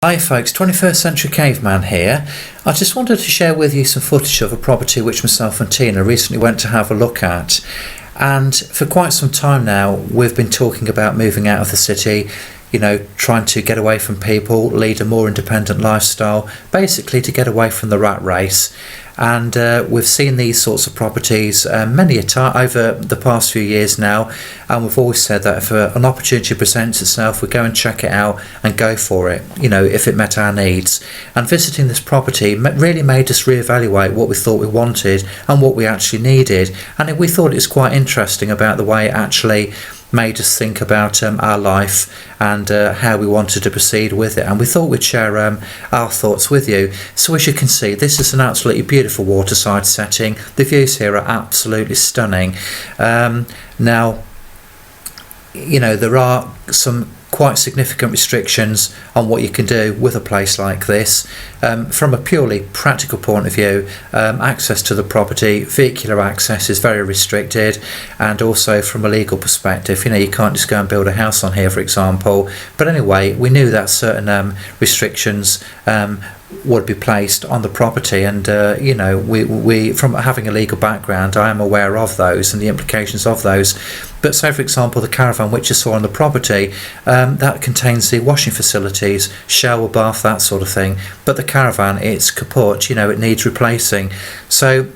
Hi folks, 21st Century Caveman here. I just wanted to share with you some footage of a property which myself and Tina recently went to have a look at. And for quite some time now we've been talking about moving out of the city, trying to get away from people, lead a more independent lifestyle, basically to get away from the rat race. And we've seen these sorts of properties many a time over the past few years now, and we've always said that if an opportunity presents itself, we go and check it out and go for it, if it met our needs. And visiting this property really made us reevaluate what we thought we wanted and what we actually needed, and we thought it was quite interesting about the way it actually made us think about our life and how we wanted to proceed with it, and we thought we'd share our thoughts with you. So as you can see, this is an absolutely beautiful waterside setting. The views here are absolutely stunning. Now, there are some quite significant restrictions on what you can do with a place like this. From a purely practical point of view, access to the property, vehicular access is very restricted, and also from a legal perspective, you can't just go and build a house on here, for example. But anyway, we knew that certain restrictions would be placed on the property, and we from having a legal background, I am aware of those and the implications of those. But say for example the caravan which you saw on the property, that contains the washing facilities, shower, bath, that sort of thing, but the caravan, it's kaput, it needs replacing. So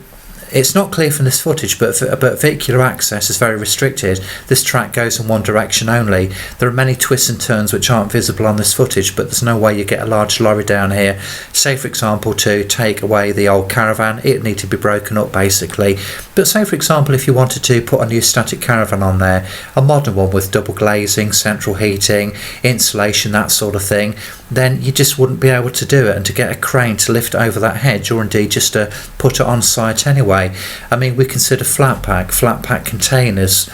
it's not clear from this footage, but vehicular access is very restricted. This track goes in one direction only. There are many twists and turns which aren't visible on this footage, but there's no way you get a large lorry down here. Say for example to take away the old caravan, it needs to be broken up basically. But say for example if you wanted to put a new static caravan on there, a modern one with double glazing, central heating, insulation, that sort of thing, then you just wouldn't be able to do it, and to get a crane to lift over that hedge, or indeed just to put it on site anyway. I mean, we consider flat pack containers,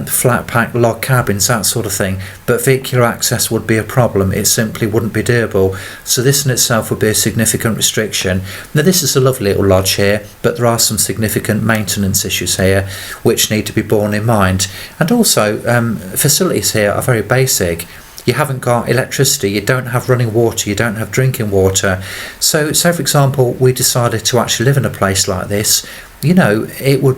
flat pack log cabins, that sort of thing, but vehicular access would be a problem. It simply wouldn't be doable. So this in itself would be a significant restriction. Now this is a lovely little lodge here, but there are some significant maintenance issues here which need to be borne in mind. And also facilities here are very basic. You haven't got electricity, you don't have running water, you don't have drinking water. So say for example we decided to actually live in a place like this, we'd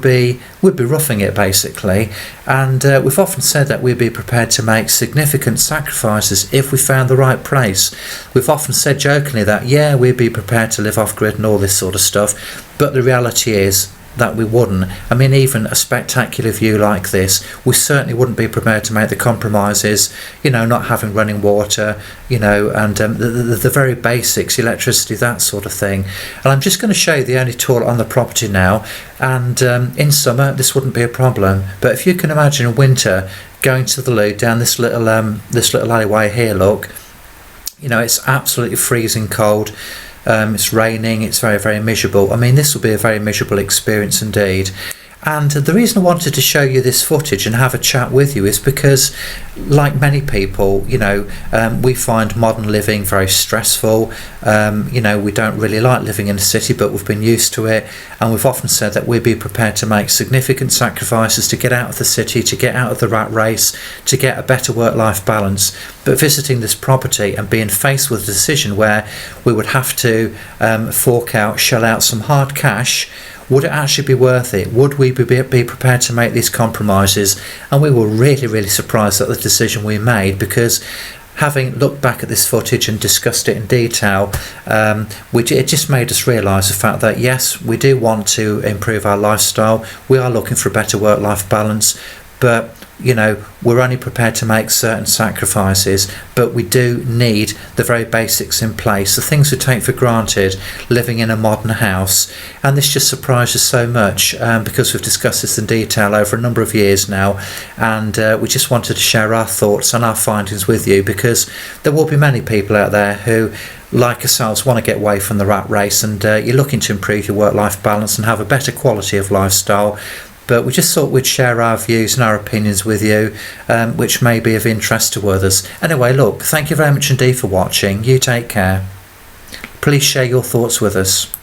be roughing it basically, and we've often said that we'd be prepared to make significant sacrifices if we found the right place. We've often said jokingly that we'd be prepared to live off grid and all this sort of stuff, but the reality is that we wouldn't. I mean, even a spectacular view like this, we certainly wouldn't be prepared to make the compromises, not having running water, and the very basics, electricity, that sort of thing. And I'm just going to show you the only toilet on the property now, and in summer this wouldn't be a problem, but if you can imagine in winter going to the loo down this little alleyway here, look, it's absolutely freezing cold. It's raining, it's very, very miserable. I mean, this will be a very miserable experience indeed. And the reason I wanted to show you this footage and have a chat with you is because, like many people, we find modern living very stressful. We don't really like living in a city, but we've been used to it. And we've often said that we'd be prepared to make significant sacrifices to get out of the city, to get out of the rat race, to get a better work-life balance. But visiting this property and being faced with a decision where we would have to shell out some hard cash, would it actually be worth it? Would we be prepared to make these compromises? And we were really, really surprised at the decision we made, because having looked back at this footage and discussed it in detail, it just made us realise the fact that yes, we do want to improve our lifestyle, we are looking for a better work-life balance, but we're only prepared to make certain sacrifices, but we do need the very basics in place, the things we take for granted living in a modern house. And this just surprised us so much, because we've discussed this in detail over a number of years now, and we just wanted to share our thoughts and our findings with you, because there will be many people out there who, like ourselves, want to get away from the rat race, and you're looking to improve your work-life balance and have a better quality of lifestyle. But we just thought we'd share our views and our opinions with you, which may be of interest to others. Anyway, look, thank you very much indeed for watching. You take care. Please share your thoughts with us.